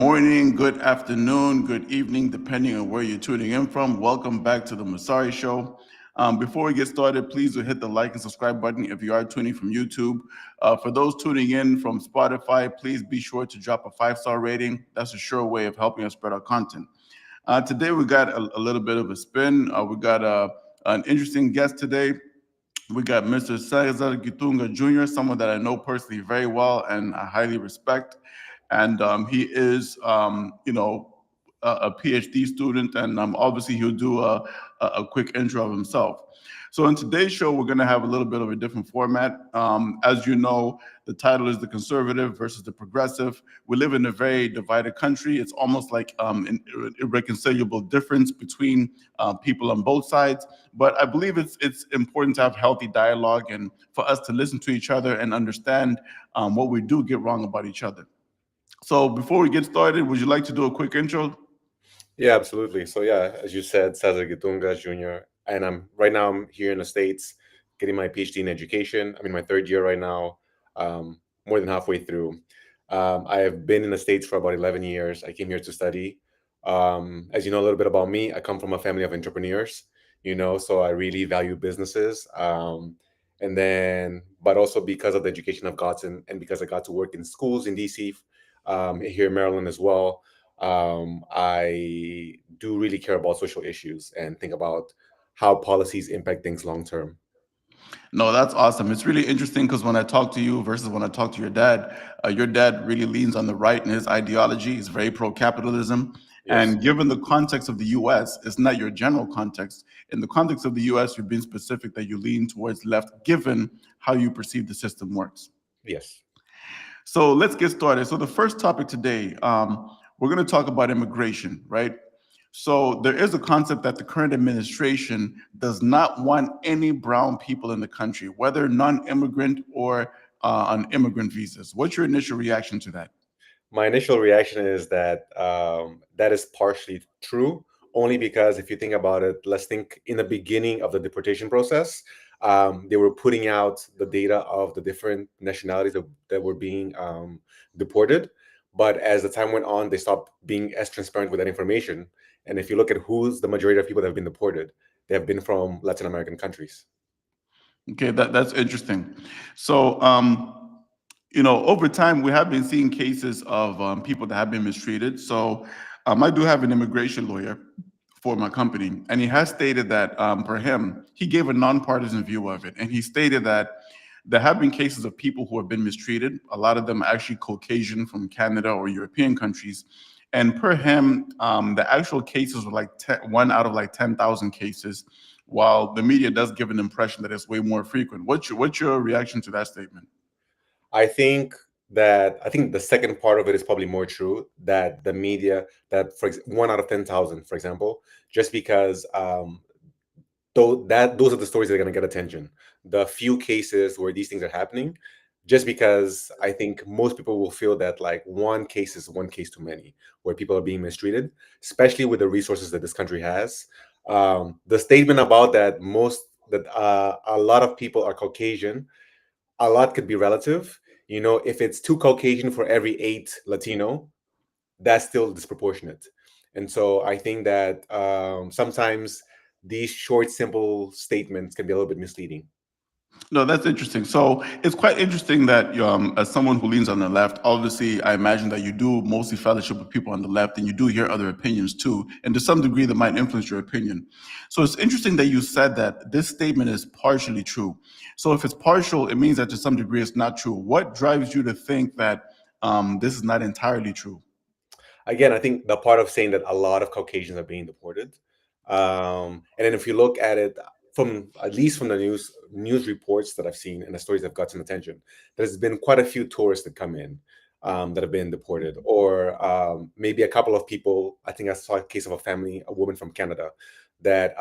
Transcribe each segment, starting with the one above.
Morning, good afternoon, good evening, depending on where you're tuning in from. Welcome back to the Masari Show. Before we get started, please do hit the like and subscribe button if you are tuning from YouTube. For those tuning in from Spotify, please be sure to drop a 5-star rating. That's a sure way of helping us spread our content. Today, we got a little bit of a spin. We got an interesting guest today. We got Mr. Cesar Gitunga Jr., someone that I know personally very well and I highly respect. And he is, a PhD student, and obviously he'll do a quick intro of himself. So in today's show, we're going to have a little bit of a different format. As you know, the title is the conservative versus the progressive. We live in a very divided country. It's almost like an irreconcilable difference between people on both sides. But I believe it's important to have healthy dialogue and for us to listen to each other and understand what we do get wrong about each other. So before we get started, would you like to do a quick intro? Yeah, absolutely. So yeah, as you said, Cesar Gitunga Jr. And I'm here in the States getting my PhD in education. I'm in my third year right now, more than halfway through. I have been in the States for about 11 years. I came here to study. As you know a little bit about me, I come from a family of entrepreneurs, so I really value businesses. But also because of the education I've gotten and because I got to work in schools in DC, here in Maryland as well, I do really care about social issues and think about how policies impact things long term. No, that's awesome. It's really interesting because when I talk to you versus when I talk to your dad really leans on the right in his ideology. He's very pro-capitalism. Yes. And given the context of the U.S., it's not your general context. In the context of the U.S., you're being specific that you lean towards left, given how you perceive the system works. Yes. So let's get started. So the first topic today, we're going to talk about immigration, right? So there is a concept that the current administration does not want any brown people in the country, whether non-immigrant or on immigrant visas. What's your initial reaction to that? My initial reaction is that that is partially true, only because if you think about it, let's think in the beginning of the deportation process, they were putting out the data of the different nationalities that were being deported. But as the time went on, they stopped being as transparent with that information. And if you look at who's the majority of people that have been deported, they have been from Latin American countries. Okay, that's interesting. So, over time, we have been seeing cases of people that have been mistreated. So, I do have an immigration lawyer for my company, and he has stated that for him, he gave a nonpartisan view of it, and he stated that there have been cases of people who have been mistreated. A lot of them are actually Caucasian from Canada or European countries. And per him, the actual cases were like 1 out of like 10,000 cases, while the media does give an impression that it's way more frequent. What's your reaction to that statement? I think the second part of it is probably more true, that the media, that 1 out of 10,000, for example, just because those are the stories that are going to get attention. The few cases where these things are happening, just because I think most people will feel that like one case is one case too many, where people are being mistreated, especially with the resources that this country has. The statement about that a lot of people are Caucasian, a lot could be relative. If it's two Caucasian for every eight Latino, that's still disproportionate. And so I think that sometimes these short, simple statements can be a little bit misleading. No, that's interesting. So it's quite interesting that as someone who leans on the left, obviously, I imagine that you do mostly fellowship with people on the left, and you do hear other opinions too, and to some degree, that might influence your opinion. So it's interesting that you said that this statement is partially true. So if it's partial, it means that to some degree it's not true. What drives you to think that this is not entirely true? Again, I think the part of saying that a lot of Caucasians are being deported, and then if you look at it from at least from the news reports that I've seen and the stories that have gotten attention, there's been quite a few tourists that come in that have been deported, or maybe a couple of people. I think I saw a case of a woman from Canada, that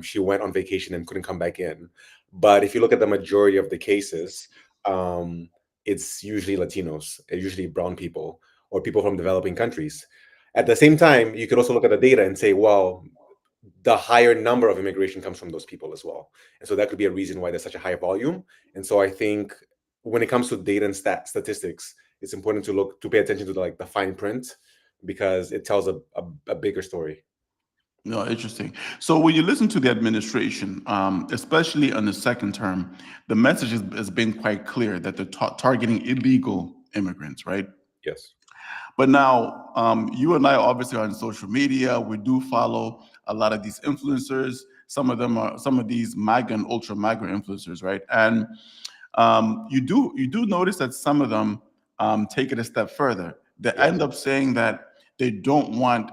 she went on vacation and couldn't come back in. But if you look at the majority of the cases, um, it's usually Latinos, usually brown people, or people from developing countries. At the same time, you could also look at the data and say, well, the higher number of immigration comes from those people as well. And so that could be a reason why there's such a high volume. And so I think when it comes to data and statistics, it's important to pay attention to the fine print, because it tells a bigger story. No, interesting. So when you listen to the administration, especially on the second term, the message has been quite clear that they're targeting illegal immigrants, right? Yes. But now, you and I obviously are on social media. We do follow a lot of these influencers. Some of these MAGA and ultra MAGA influencers, right? And you do notice that some of them take it a step further. They Yeah. end up saying that they don't want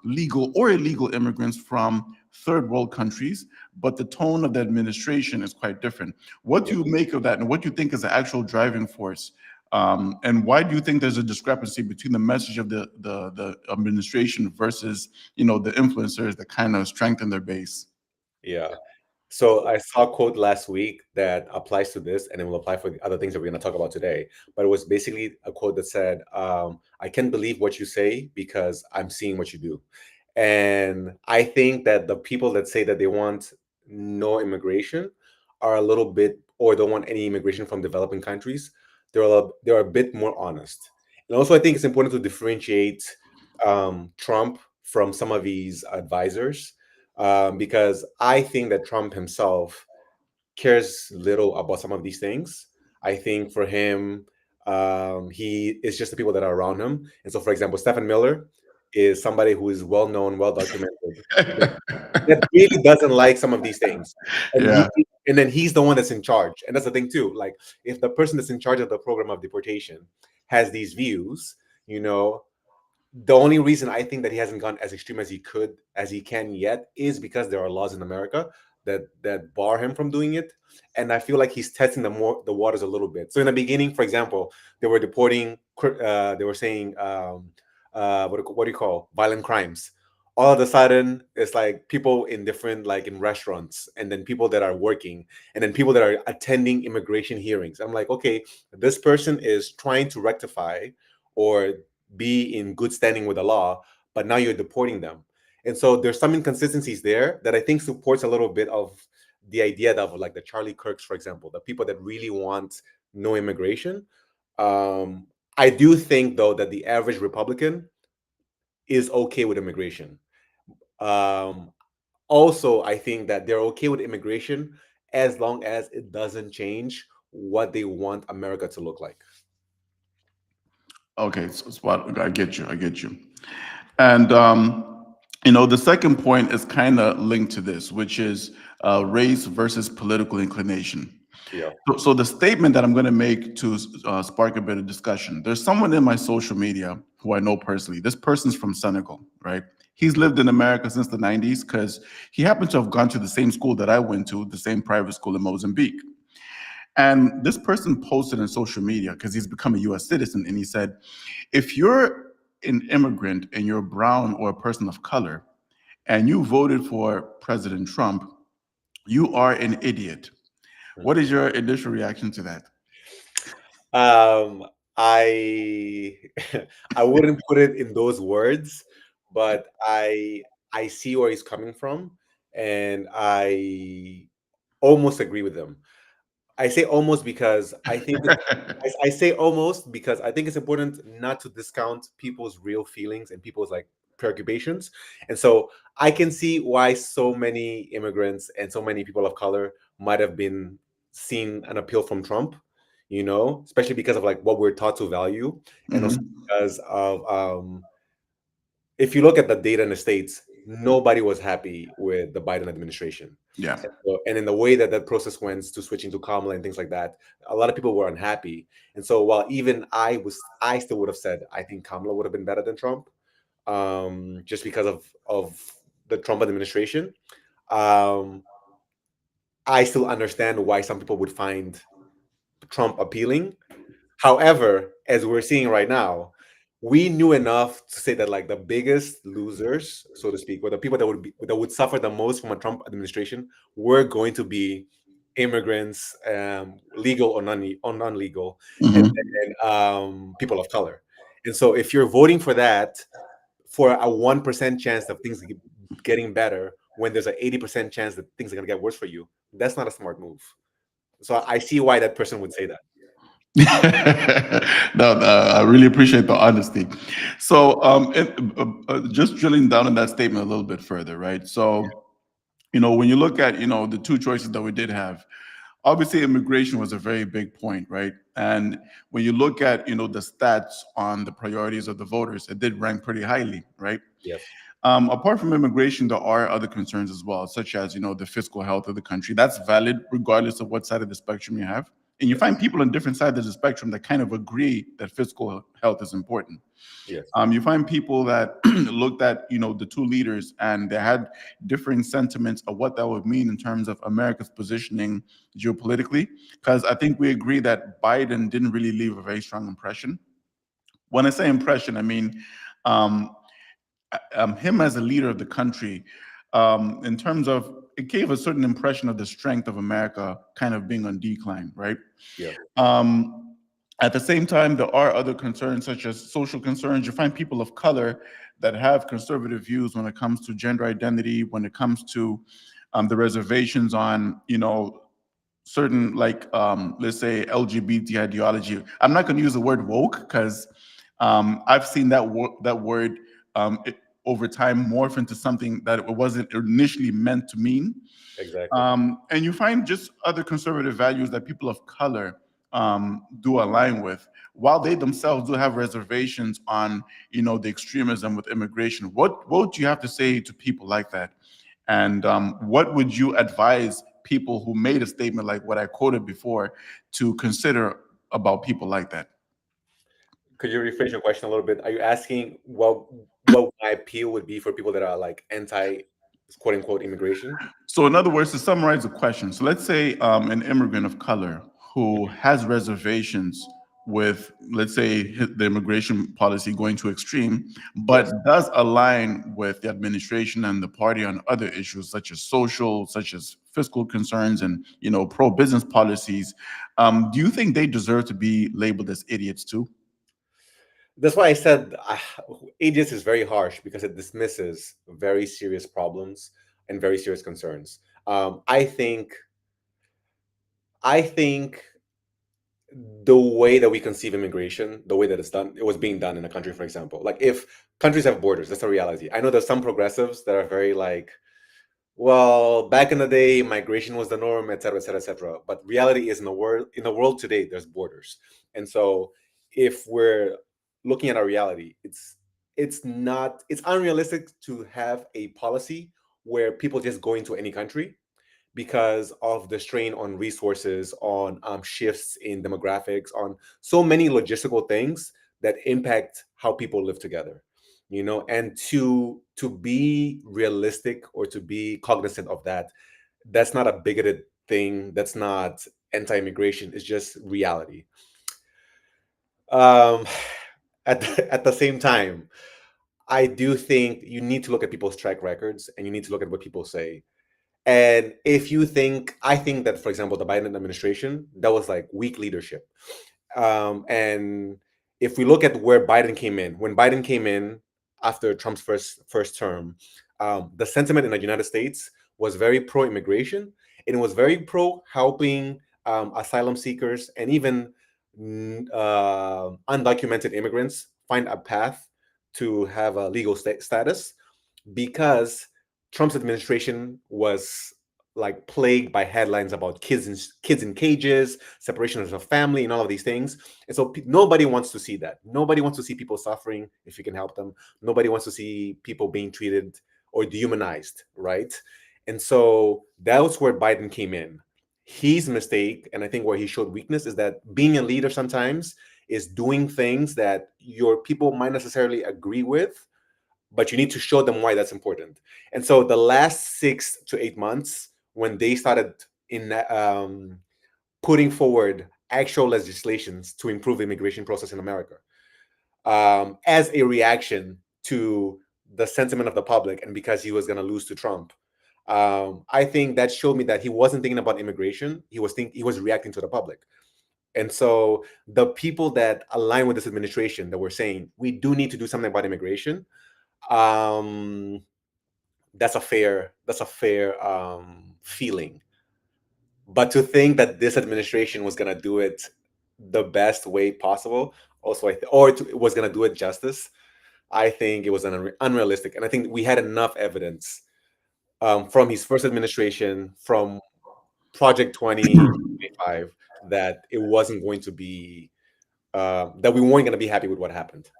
legal or illegal immigrants from third world countries, but the tone of the administration is quite different. What do Yeah. you make of that, and what do you think is the actual driving force? And why do you think there's a discrepancy between the message of the administration versus the influencers that kind of strengthen their base? Yeah. So I saw a quote last week that applies to this, and it will apply for the other things that we're going to talk about today. But it was basically a quote that said, "I can't believe what you say because I'm seeing what you do." And I think that the people that say that they want no immigration are a little bit, or don't want any immigration from developing countries. They're a bit more honest. And also, I think it's important to differentiate Trump from some of these advisors, because I think that Trump himself cares little about some of these things. I think for him, he is just the people that are around him. And so, for example, Stephen Miller is somebody who is well known, well documented, that really doesn't like some of these things, and Yeah. then he's the one that's in charge. And that's the thing too. Like, if the person that's in charge of the program of deportation has these views, you know, the only reason I think that he hasn't gone as extreme as he can yet is because there are laws in America that bar him from doing it, and I feel like he's testing the waters a little bit. So in the beginning, for example, they were deporting, they were saying, what do you call violent crimes. All of a sudden, it's like people in different, like in restaurants, and then people that are working, and then people that are attending immigration hearings. I'm like, okay, this person is trying to rectify or be in good standing with the law, but now you're deporting them. And so there's some inconsistencies there that I think supports a little bit of the idea of, like, the Charlie Kirks, for example, the people that really want no immigration. Um, I do think, though, that the average Republican is okay with immigration. Um, Also, I think that they're okay with immigration as long as it doesn't change what they want America to look like. Okay, so spot. I get you. I get you. And the second point is kind of linked to this, which is race versus political inclination. Yeah. So the statement that I'm going to make to spark a bit of discussion. There's someone in my social media who I know personally. This person's from Senegal, right? He's lived in America since the 90s because he happened to have gone to the same school that I went to, the same private school in Mozambique. And this person posted on social media because he's become a US citizen. And he said, if you're an immigrant and you're brown or a person of color and you voted for President Trump, you are an idiot. What is your initial reaction to that? Um, I I wouldn't put it in those words, but I see where he's coming from, and I almost agree with him. I say almost because I think I say almost because I think it's important not to discount people's real feelings and people's, like, preoccupations. And so I can see why so many immigrants and so many people of color might have been seen an appeal from Trump, especially because of, like, what we're taught to value, and also Hmm. because of, if you look at the data in the states, nobody was happy with the Biden administration. Yeah. And in the way that that process went to switching to Kamala and things like that, a lot of people were unhappy. And so while even I still would have said I think Kamala would have been better than Trump, just because of the Trump administration. Um, I still understand why some people would find Trump appealing. However, as we're seeing right now, we knew enough to say that, like, the biggest losers, so to speak, or the people that would suffer the most from a Trump administration were going to be immigrants, legal or non-legal, and Hmm. people of color. And so, if you're voting for that for a 1% chance of things getting better, when there's an 80% chance that things are going to get worse for you, that's not a smart move. So I see why that person would say that. I really appreciate the honesty. So, just drilling down on that statement a little bit further, right? So, when you look at, the two choices that we did have, obviously immigration was a very big point, right? And when you look at, the stats on the priorities of the voters, it did rank pretty highly, right? Yes. Apart from immigration, there are other concerns as well, such as the fiscal health of the country. That's valid regardless of what side of the spectrum you have. And you Yes. find people on different sides of the spectrum that kind of agree that fiscal health is important. Yes. You find people that looked at the two leaders and they had differing sentiments of what that would mean in terms of America's positioning geopolitically. Because I think we agree that Biden didn't really leave a very strong impression. When I say impression, I mean um, him as a leader of the country, in terms of it gave a certain impression of the strength of America kind of being on decline, right? Yeah. Um, at the same time, there are other concerns such as social concerns. You find people of color that have conservative views when it comes to gender identity, when it comes to the reservations on, certain, like, let's say LGBT ideology. I'm not going to use the word woke because I've seen that word over time morph into something that it wasn't initially meant to mean. Exactly. And you find just other conservative values that people of color do align with, while they themselves do have reservations on, the extremism with immigration. What would you have to say to people like that? And what would you advise people who made a statement like what I quoted before to consider about people like that? Could you rephrase your question a little bit? Are you asking what my appeal would be for people that are like anti quote unquote immigration? So, in other words, to summarize the question, so let's say an immigrant of color who Mhm. has reservations with, let's say, the immigration policy going to extreme, but Yes. does align with the administration and the party on other issues such as social, such as fiscal concerns, and pro-business policies. Do you think they deserve to be labeled as idiots too? That's why I said ageist is very harsh because it dismisses very serious problems and very serious concerns. I think the way that we conceive immigration, the way that it was being done in a country, for example, like if countries have borders, that's a reality. I know there's some progressives that are very like, well, back in the day, migration was the norm, et cetera, et cetera, et cetera. But reality is in the world today, there's borders. And so if we're looking at our reality, it's unrealistic to have a policy where people just go into any country because of the strain on resources, on shifts in demographics, on so many logistical things that impact how people live together. And to be realistic or to be cognizant of that, that's not a bigoted thing. That's not anti-immigration. It's just reality. Um, at the same time, I do think you need to look at people's track records and you need to look at what people say. And if you think, I think that, for example, the Biden administration, that was like weak leadership. And if we look at where Biden came in, when Biden came in after Trump's first term, the sentiment in the United States was very pro-immigration, and it was very pro helping asylum seekers and even undocumented immigrants find a path to have a legal status, because Trump's administration was like plagued by headlines about kids in cages, separation of the family, and all of these things. And so nobody wants to see that. Nobody wants to see people suffering if you can help them. Nobody wants to see people being treated or dehumanized, right? And so that was where Biden came in. His mistake, and I think where he showed weakness, is that being a leader sometimes is doing things that your people might necessarily agree with, but you need to show them why that's important. And so the last 6 to 8 months, when they started in putting forward actual legislations to improve the immigration process in America, as a reaction to the sentiment of the public, and because he was going to lose to Trump, I think that showed me that he wasn't thinking about immigration. He was reacting to the public. And so the people that align with this administration that were saying we do need to do something about immigration, um, that's a fair feeling. But to think that this administration was going to do it the best way possible. Also, it was going to do it justice. I think it was unrealistic, and I think we had enough evidence from his first administration, from Project 2025, that it wasn't going to be that we weren't going to be happy with what happened.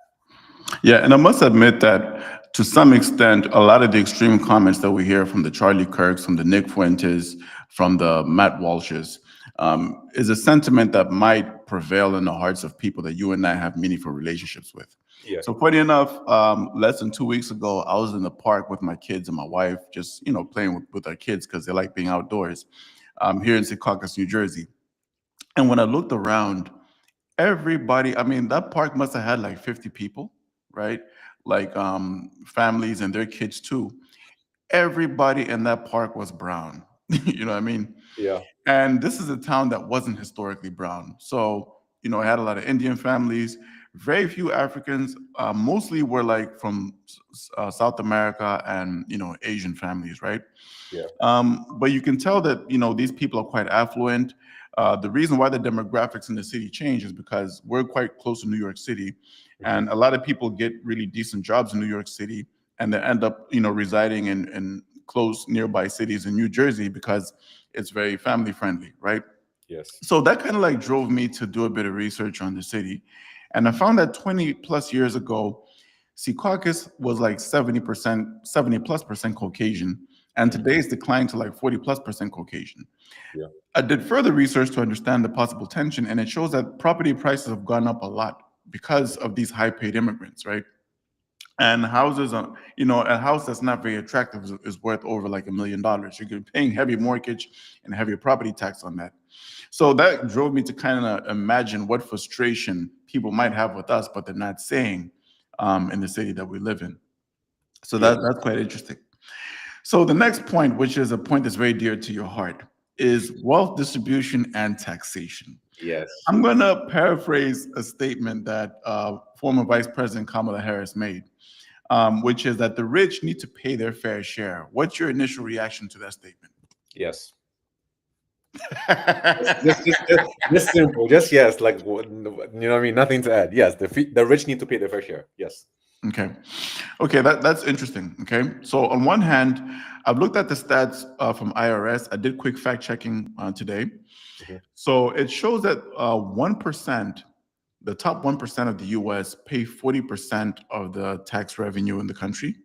Yeah, and I must admit that to some extent, a lot of the extreme comments that we hear from the Charlie Kirks, from the Nick Fuentes, from the Matt Walshes, is a sentiment that might prevail in the hearts of people that you and I have meaningful relationships with. Yeah. So funny enough, less than 2 weeks ago, I was in the park with my kids and my wife, just playing with our kids because they like being outdoors, here in Secaucus, New Jersey. And when I looked around, everybody, I mean, that park must have had like 50 people, right? Like families and their kids too. Everybody in that park was brown. You know what I mean? Yeah. And this is a town that wasn't historically brown. So, it had a lot of Indian families, very few Africans, mostly were like from South America and, Asian families, right? Yeah. But you can tell that these people are quite affluent. The reason why the demographics in the city change is because we're quite close to New York City, Hmm. and a lot of people get really decent jobs in New York City, and they end up residing in close nearby cities in New Jersey because it's very family friendly, right? Yes. So that kind of like drove me to do a bit of research on the city, and I found that 20 plus years ago, Secaucus was like 70%, 70 plus percent Caucasian, and Hmm. today it's declined to like 40 plus percent Caucasian. Yeah. I did further research to understand the possible tension, and it shows that property prices have gone up a lot because of these high paid immigrants, right? And houses are, a house that's not very attractive is worth over like $1 million. You're paying heavy mortgage and heavy property tax on that. So that drove me to kind of imagine what frustration people might have with us, but they're not saying in the city that we live in. So Yeah. that's quite interesting. So the next point, which is a point that's very dear to your heart, is wealth distribution and taxation. Yes. I'm going to paraphrase a statement that former Vice President Kamala Harris made, which is that the rich need to pay their fair share. What's your initial reaction to that statement? Yes. Just simple. Just yes. Like what I mean. Nothing to add. Yes. The rich need to pay their fair share. Yes. Okay. Okay, that's interesting. Okay. So on one hand, I've looked at the stats from IRS. I did quick fact checking today. Hmm. So it shows that 1%, the top 1% of the US pay 40% of the tax revenue in the country.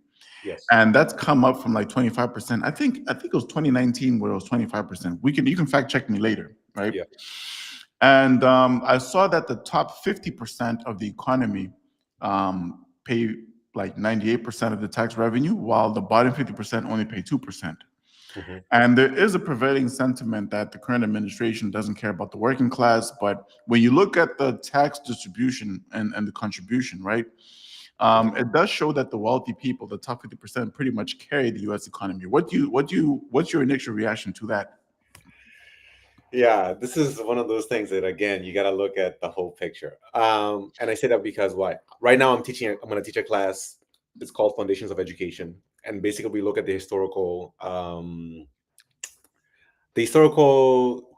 Yes. And that's come up from like 25%. I think it was 2019 where it was 25%. You can fact check me later, right? Yeah. And I saw that the top 50% of the economy pay like 98% of the tax revenue, while the bottom 50% only pay 2%. Hmm. And there is a prevailing sentiment that the current administration doesn't care about the working class. But when you look at the tax distribution and the contribution, right, it does show that the wealthy people, the top 50%, pretty much carry the U.S. economy. What's your initial reaction to that? Yeah, this is one of those things that again you got to look at the whole picture. And I say that because why? Right now I'm going to teach a class. It's called Foundations of Education, and basically we look at the historical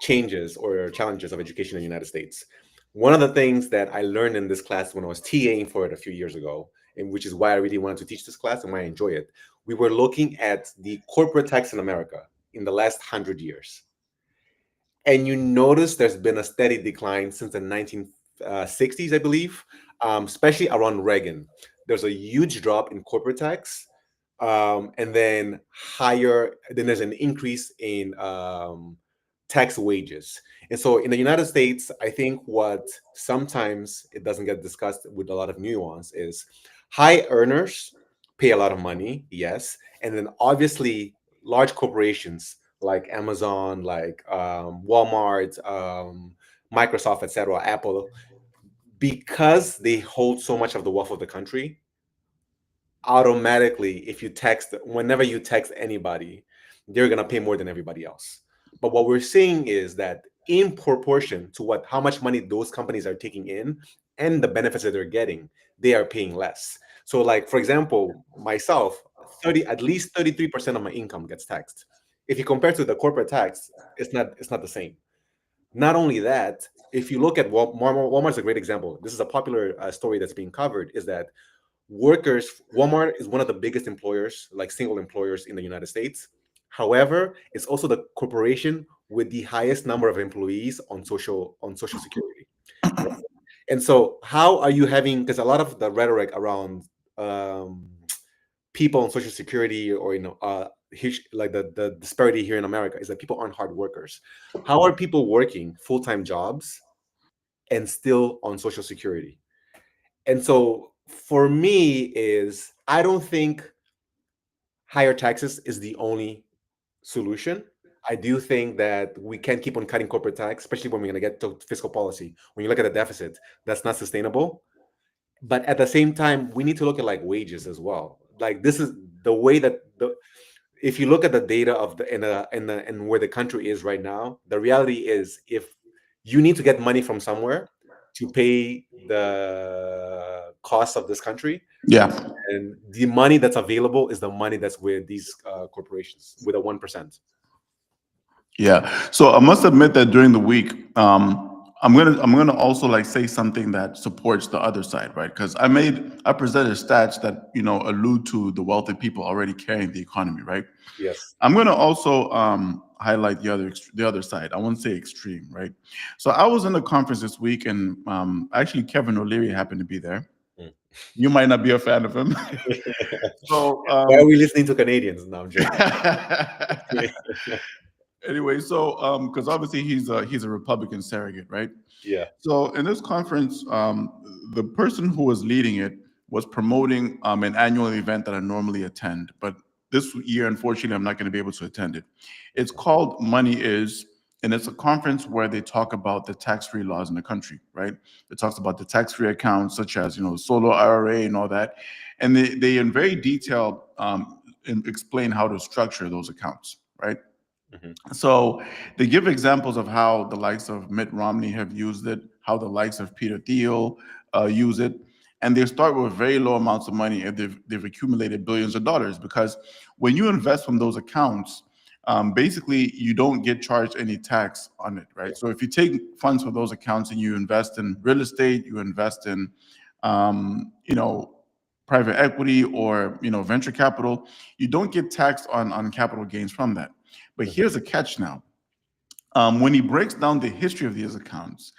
changes or challenges of education in the United States. One of the things that I learned in this class when I was TAing for it a few years ago, and which is why I really wanted to teach this class and why I enjoy it, we were looking at the corporate tax in America in the last 100 years. And you notice there's been a steady decline since the 1960s, I believe, especially around Reagan. There's a huge drop in corporate tax, and then there's an increase in tax wages. And so in the United States, I think what sometimes it doesn't get discussed with a lot of nuance is high earners pay a lot of money, yes, and then obviously large corporations like Amazon, like Walmart, Microsoft, etc., Apple, because they hold so much of the wealth of the country, automatically, whenever you text anybody, they're gonna pay more than everybody else. But what we're seeing is that in proportion to how much money those companies are taking in and the benefits that they're getting, they are paying less. So, like for example, myself, at least 33% of my income gets taxed. If you compare to the corporate tax, it's not the same. Not only that, if you look at Walmart's a great example. This is a popular story that's being covered. Is that Walmart is one of the biggest employers, like single employers in the United States. However, it's also the corporation with the highest number of employees on social security. And so, how are you having? Because a lot of the rhetoric around um, people on social security, or like the disparity here in America, is that people aren't hard workers. How are people working full-time jobs and still on social security? And so, for me, is I don't think higher taxes is the only solution. I do think that we can't keep on cutting corporate tax, especially when we're going to get to fiscal policy. When you look at the deficit, that's not sustainable. But at the same time, we need to look at like wages as well. Like, this is the way that if you look at the data of and where the country is right now, the reality is, if you need to get money from somewhere to pay the cost of this country, Yeah. and the money that's available is the money that's with these corporations with a 1%. Yeah. So I must admit that during the week, I'm gonna also like say something that supports the other side, right? Because I presented stats that allude to the wealthy people already carrying the economy, right? Yes. I'm gonna also highlight the other side. I won't say extreme, right? So I was in a conference this week, and actually Kevin O'Leary happened to be there. Mm. You might not be a fan of him. So Why are we listening to Canadians? No, I'm joking. anyway, so because obviously he's a Republican surrogate, right? Yeah. So in this conference, the person who was leading it was promoting an annual event that I normally attend, but this year, unfortunately, I'm not going to be able to attend it. It's called Money Is, and it's a conference where they talk about the tax-free laws in the country, right? It talks about the tax-free accounts, such as solo IRA and all that, and they in very detail explain how to structure those accounts, right? Mhm. So they give examples of how the likes of Mitt Romney have used it, how the likes of Peter Thiel use it, and they start with very low amounts of money, and they've accumulated billions of dollars. Because when you invest from those accounts, basically you don't get charged any tax on it, Yeah. right? So if you take funds from those accounts and you invest in real estate, you invest in, private equity or venture capital, you don't get taxed on capital gains from that. But Mhm. here's a catch now. When he breaks down the history of these accounts,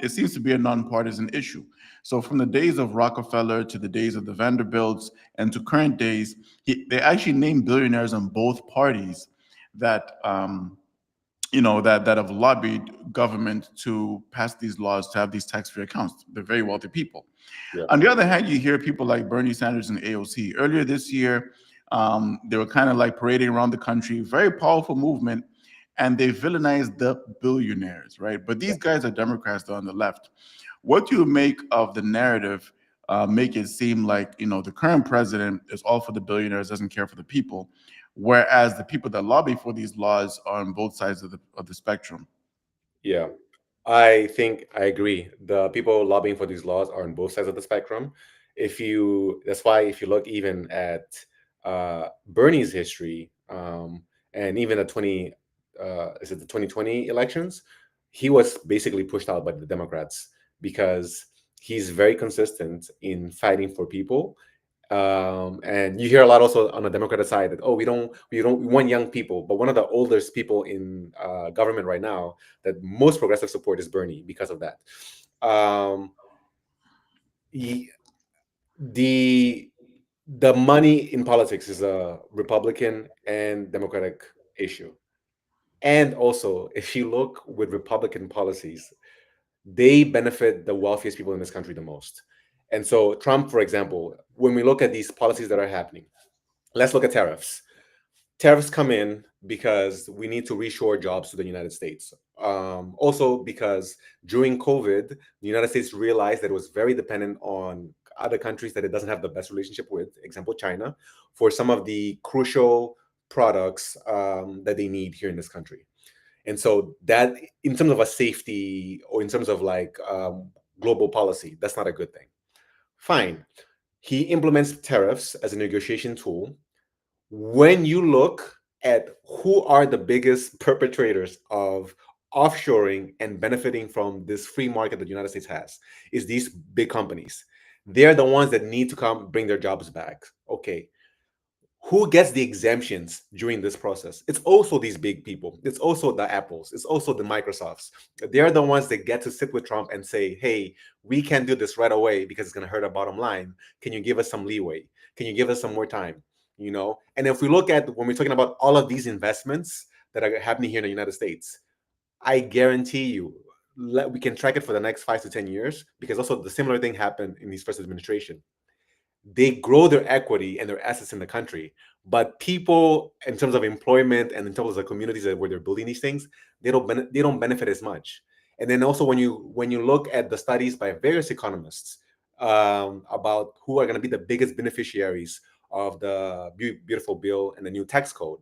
it seems to be a nonpartisan issue. So, from the days of Rockefeller to the days of the Vanderbilts and to current days, they actually named billionaires on both parties that that have lobbied government to pass these laws to have these tax-free accounts. They're very wealthy people. Yeah. On the other hand, you hear people like Bernie Sanders and AOC. Earlier this year, they were kind of like parading around the country, very powerful movement, and they villainized the billionaires, right? But Yeah. these guys are Democrats, they're on the left. What do you make of the narrative? Make it seem like the current president is all for the billionaires, doesn't care for the people, whereas the people that lobby for these laws are on both sides of the spectrum. Yeah. I think I agree. The people lobbying for these laws are on both sides of the spectrum. That's why if you look even at Bernie's history, and even is it the 2020 elections, he was basically pushed out by the Democrats because he's very consistent in fighting for people. And you hear a lot also on the Democratic side that, oh, we want young people, but one of the oldest people in government right now that most progressive support is Bernie because of that. He, the the money in politics is a Republican and Democratic issue. And also, if you look with Republican policies, they benefit the wealthiest people in this country the most. And so, Trump, for example, when we look at these policies that are happening, let's look at tariffs. Tariffs come in because we need to reshore jobs to the United States. Also, because during COVID, the United States realized that it was very dependent on other countries that it doesn't have the best relationship with, example, China, for some of the crucial products that they need here in this country. And so, that, in terms of a safety or in terms of like global policy, that's not a good thing. Fine. He implements tariffs as a negotiation tool. When you look at who are the biggest perpetrators of offshoring and benefiting from this free market that the United States has is these big companies. They're the ones that need to come bring their jobs back. Okay, who gets the exemptions during this process? It's also these big people. It's also the Apples. It's also the Microsofts. They're the ones that get to sit with Trump and say, hey, we can't do this right away because it's going to hurt our bottom line. Can you give us some leeway? Can you give us some more time? You know, and if we look at when we're talking about all of these investments that are happening here in the United States, I guarantee you, we can track it for the next 5 to 10 years, because also the similar thing happened in his first administration. They grow their equity and their assets in the country, but people, in terms of employment and in terms of the communities where they're building these things, they don't benefit as much. And then also when you look at the studies by various economists about who are going to be the biggest beneficiaries of the beautiful bill and the new tax code,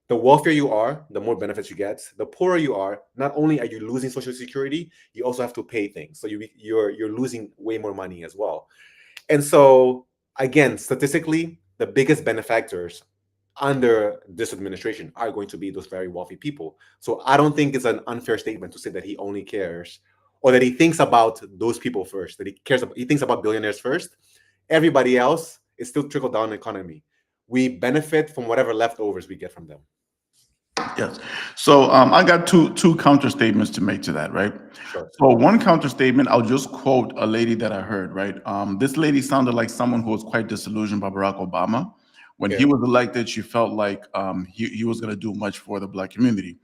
the wealthier you are, the more benefits you get. The poorer you are, not only are you losing Social Security, you also have to pay things, so you're losing way more money as well. And so, again, statistically, the biggest benefactors under this administration are going to be those very wealthy people. So I don't think it's an unfair statement to say that he only cares, or that he thinks about those people first, that he thinks about billionaires first. Everybody else is still trickle down economy. We benefit from whatever leftovers we get from them. Yes. So I got two counter statements to make to that, right? Sure. So one counter statement, I'll just quote a lady that I heard, right? This lady sounded like someone who was quite disillusioned by Barack Obama. When he Yeah. was elected, she felt like he was going to do much for the Black community.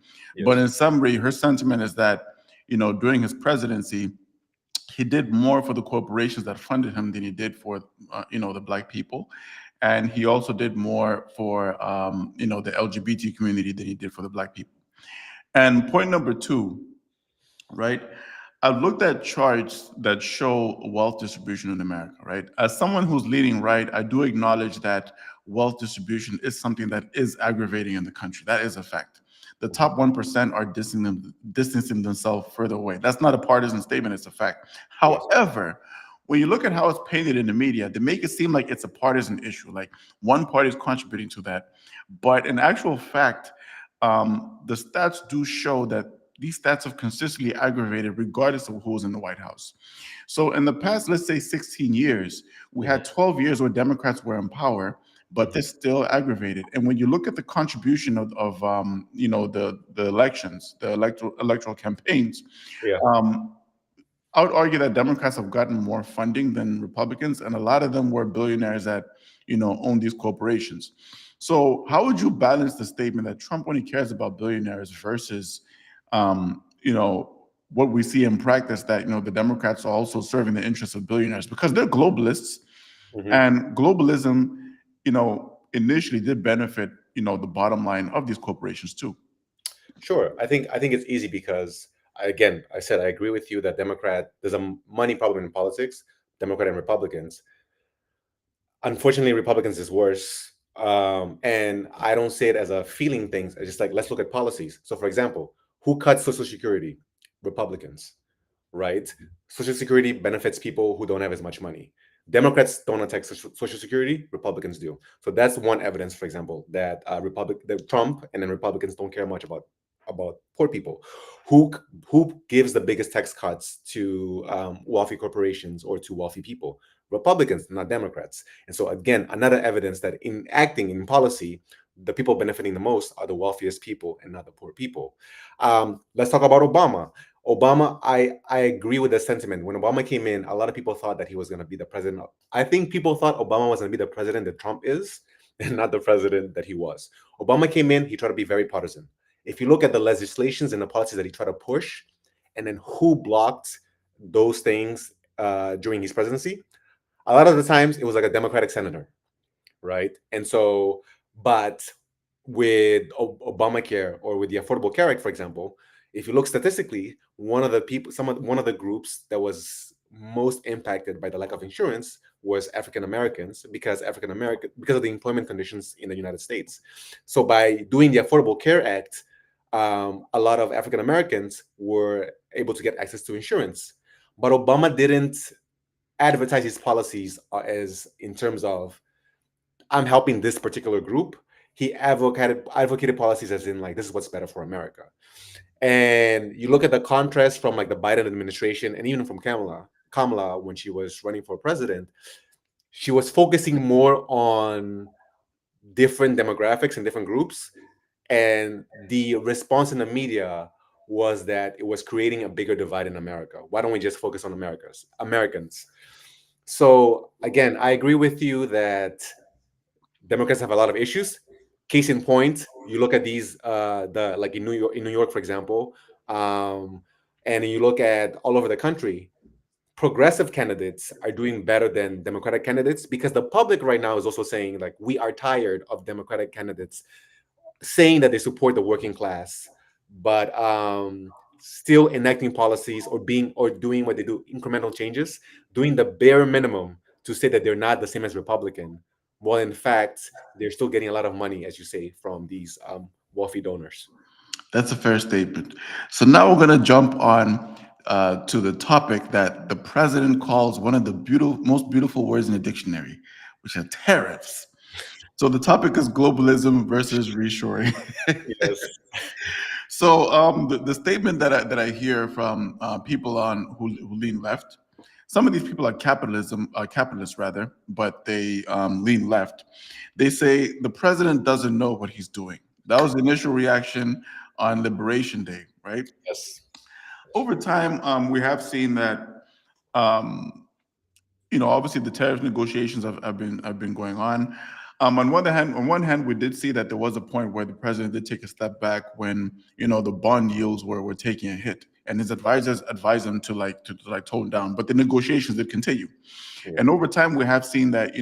But Yes. in summary, her sentiment is that, during his presidency, he did more for the corporations that funded him than he did for the Black people, and he also did more for the LGBT community than he did for the Black people. And point number two, right? I've looked at charts that show wealth distribution in America, right? As someone who's leading right, I do acknowledge that wealth distribution is something that is aggravating in the country. That is a fact. The top 1% are distancing themselves further away. That's not a partisan statement, it's a fact. Yes. However, when you look at how it's painted in the media, they make it seem like it's a partisan issue, like one party is contributing to that. But in actual fact, the stats do show that these stats have consistently aggravated regardless of who's in the White House. So in the past, let's say 16 years, we had 12 years where Democrats were in power, but they're still aggravated. And when you look at the contribution of the elections, the electoral campaigns, Yeah. um, I would argue that Democrats have gotten more funding than Republicans, and a lot of them were billionaires that own these corporations. So, how would you balance the statement that Trump only cares about billionaires versus, what we see in practice that the Democrats are also serving the interests of billionaires because they're globalists, Hmm. and globalism, initially did benefit the bottom line of these corporations too. Sure. I think it's easy because, again, I said I agree with you that there's a money problem in politics, Democrat and Republicans. Unfortunately, Republicans is worse. And I don't say it as a feeling thing. It's just like, let's look at policies. So, for example, who cuts Social Security? Republicans, right? Social Security benefits people who don't have as much money. Democrats don't attack Social Security, Republicans do. So that's one evidence, for example, that that Trump and then Republicans don't care much about poor people. Who who gives the biggest tax cuts to wealthy corporations or to wealthy people? Republicans, not Democrats. And so again, another evidence that in acting in policy, the people benefiting the most are the wealthiest people and not the poor people. Let's talk about Obama. Obama, I agree with the sentiment. When Obama came in, a lot of people thought that he was going to be the president. I think people thought Obama was going to be the president that Trump is, and not the president that he was. Obama came in, he tried to be very partisan. If you look at the legislations and the policies that he tried to push, and then who blocked those things during his presidency, a lot of the times it was like a Democratic senator, right? And so, but with Obamacare or with the Affordable Care Act, for example, if you look statistically, one of the groups that was most impacted by the lack of insurance was African Americans, because of the employment conditions in the United States. So by doing the Affordable Care Act, a lot of African Americans were able to get access to insurance. But Obama didn't advertise his policies as in terms of I'm helping this particular group. He advocated policies as in like this is what's better for America. And you look at the contrast from like the Biden administration and even from Kamala when she was running for president, she was focusing more on different demographics and different groups. And the response in the media was that it was creating a bigger divide in America. Why don't we just focus on Americans? So again, I agree with you that Democrats have a lot of issues. Case in point, you look at these the like in New York, for example, um, and you look at all over the country, progressive candidates are doing better than Democratic candidates because the public right now is also saying like we are tired of Democratic candidates saying that they support the working class, but still enacting policies or being or doing what they do, incremental changes, doing the bare minimum to say that they're not the same as Republican. Well, in fact, they're still getting a lot of money, as you say, from these wealthy donors. That's a fair statement. So now we're going to jump on to the topic that the president calls one of the most beautiful words in the dictionary, which are tariffs. So the topic is globalism versus reshoring. Yes. So the statement that I hear from people on who lean left, some of these people are capitalists rather, but they lean left. They say the president doesn't know what he's doing. That was the initial reaction on Liberation Day, right? Yes. Over time, we have seen that um, obviously the tariff negotiations have been going on. On one hand, we did see that there was a point where the president did take a step back when the bond yields were taking a hit, and his advisors advised him to tone down. But the negotiations did continue, Yeah. and over time we have seen that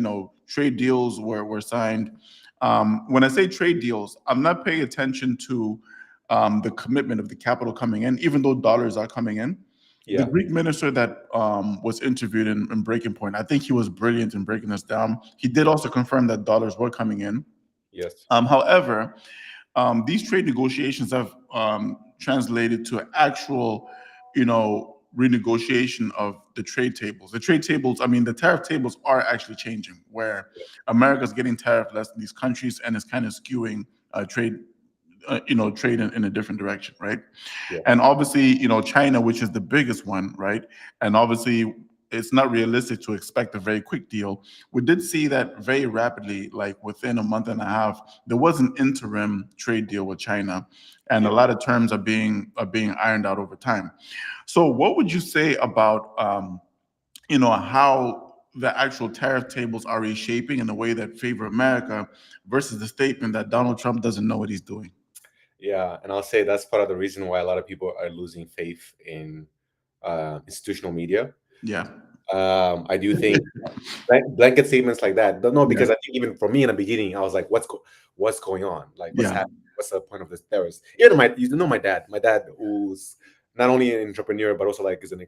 trade deals were signed. When I say trade deals, I'm not paying attention to the commitment of the capital coming in, even though dollars are coming in. The Yeah. Greek minister that was interviewed in Breaking Point, I think he was brilliant in breaking this down. He did also confirm that dollars were coming in. Yes. However, these trade negotiations have translated to actual, renegotiation of the trade tables. The trade tables, I mean, the tariff tables are actually changing, where America's getting tariff less than these countries, and it's kind of skewing trade in a different direction, right? Yeah. And obviously, China, which is the biggest one, right? And obviously, it's not realistic to expect a very quick deal. We did see that very rapidly, like within a month and a half, there was an interim trade deal with China, and a Yeah. lot of terms are being ironed out over time. So, what would you say about how the actual tariff tables are reshaping in a way that favor America versus the statement that Donald Trump doesn't know what he's doing? Yeah. And I'll say that's part of the reason why a lot of people are losing faith in institutional media. Yeah, I do think blanket statements like that. No, yeah, because I think even for me in the beginning, I was like, what's going on? Like, what's yeah. happening? What's the point of this terrorist? You know my dad. My dad, who's not only an entrepreneur but also like is an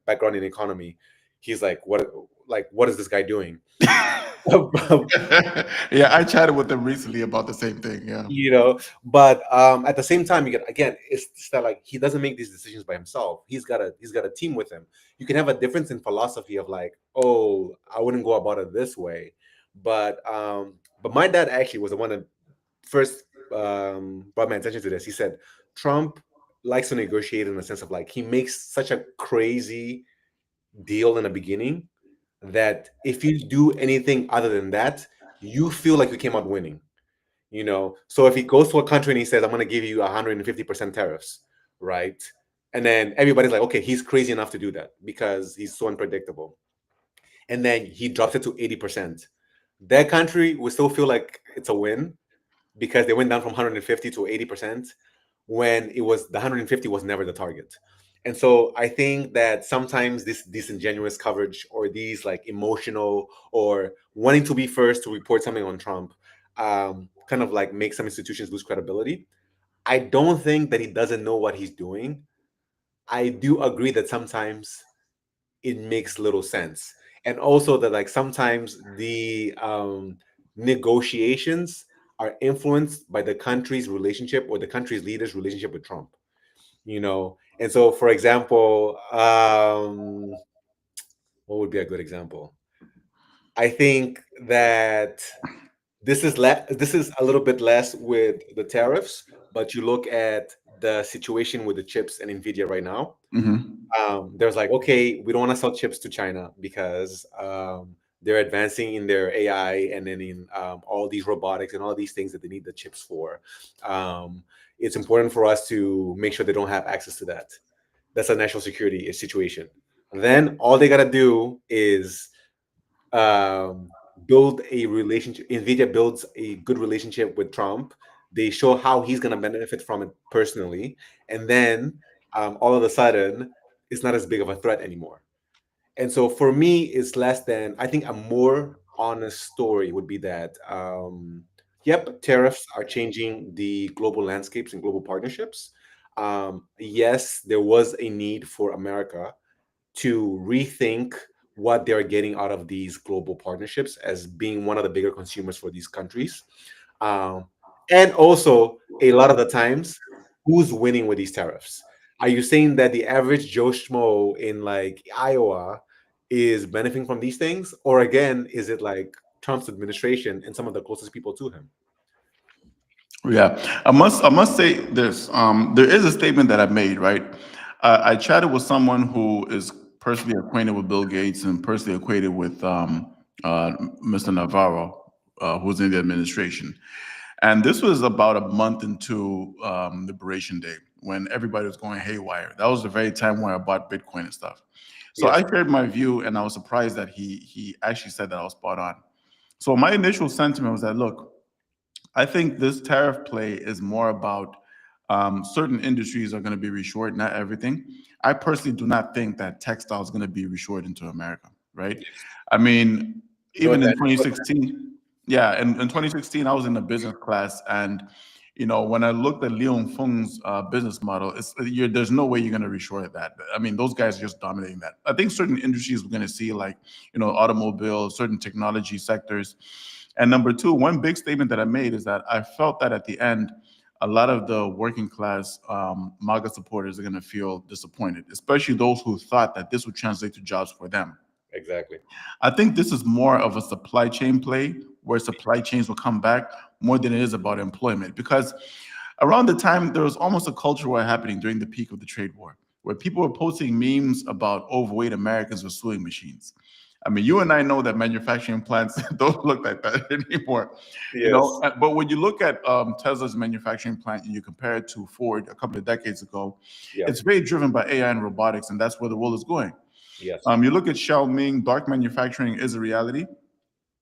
background in economy. He's like, what is this guy doing? Yeah, I chatted with them recently about the same thing. Yeah, But at the same time, you get again, it's that like he doesn't make these decisions by himself. He's got a team with him. You can have a difference in philosophy of like, oh, I wouldn't go about it this way, but my dad actually was the one that first brought my attention to this. He said Trump likes to negotiate in the sense of like he makes such a crazy deal in the beginning that if you do anything other than that, you feel like you came out winning. So if he goes to a country and he says, I'm going to give you 150% tariffs, right? And then everybody's like, okay, he's crazy enough to do that because he's so unpredictable. And then he drops it to 80%. That country will still feel like it's a win because they went down from 150 to 80% when it was the 150 was never the target. And so I think that sometimes this disingenuous coverage or these like emotional or wanting to be first to report something on Trump kind of like make some institutions lose credibility. I don't think that he doesn't know what he's doing. I do agree that sometimes it makes little sense. And also that like sometimes the negotiations are influenced by the country's relationship or the country's leaders' relationship with Trump. And so for example, what would be a good example? I think that this is a little bit less with the tariffs, but you look at the situation with the chips and Nvidia right now. Hmm. There's like, okay, we don't want to sell chips to China because they're advancing in their AI and then in all these robotics and all these things that they need the chips for. Um, it's important for us to make sure they don't have access to that. That's a national security situation. Then all they gotta do is um, build a relationship. Nvidia builds a good relationship with Trump. They show how he's going to benefit from it personally, and then all of a sudden, it's not as big of a threat anymore. And so, for me, it's less than. I think a more honest story would be that. Yep, tariffs are changing the global landscapes and global partnerships. Yes, there was a need for America to rethink what they're getting out of these global partnerships as being one of the bigger consumers for these countries. Um, and also, a lot of the times, who's winning with these tariffs? Are you saying that the average Joe Schmo in like Iowa is benefiting from these things? Or again, is it like Trump's administration and some of the closest people to him? Yeah, I must say this. There is a statement that I made, right? I chatted with someone who is personally acquainted with Bill Gates and personally acquainted with Mr. Navarro, who's in the administration. And this was about a month into Liberation Day when everybody was going haywire. That was the very time where I bought Bitcoin and stuff. So I Yes. shared my view, and I was surprised that he actually said that I was spot on. So my initial sentiment was that, look, I think this tariff play is more about certain industries are going to be reshored, not everything. I personally do not think that textile is going to be reshored into America, right? Yes. I mean, No even in advantage. 2016, yeah, in 2016, I was in a business class, and when I looked at Leon Feng's business model, there's no way you're going to reshore that. I mean, those guys are just dominating that. I think certain industries we're going to see, like automobile, certain technology sectors. And number two, one big statement that I made is that I felt that at the end, a lot of the working class MAGA supporters are going to feel disappointed, especially those who thought that this would translate to jobs for them. Exactly. I think this is more of a supply chain play where supply chains will come back more than it is about employment. Because around the time there was almost a culture war happening during the peak of the trade war, where people were posting memes about overweight Americans with sewing machines. I mean, you and I know that manufacturing plants don't look like that anymore. Yes. But when you look at Tesla's manufacturing plant and you compare it to Ford a couple of decades ago, Yep. it's very driven by AI and robotics, and that's where the world is going. Yes. You look at Xiaoming, dark manufacturing is a reality,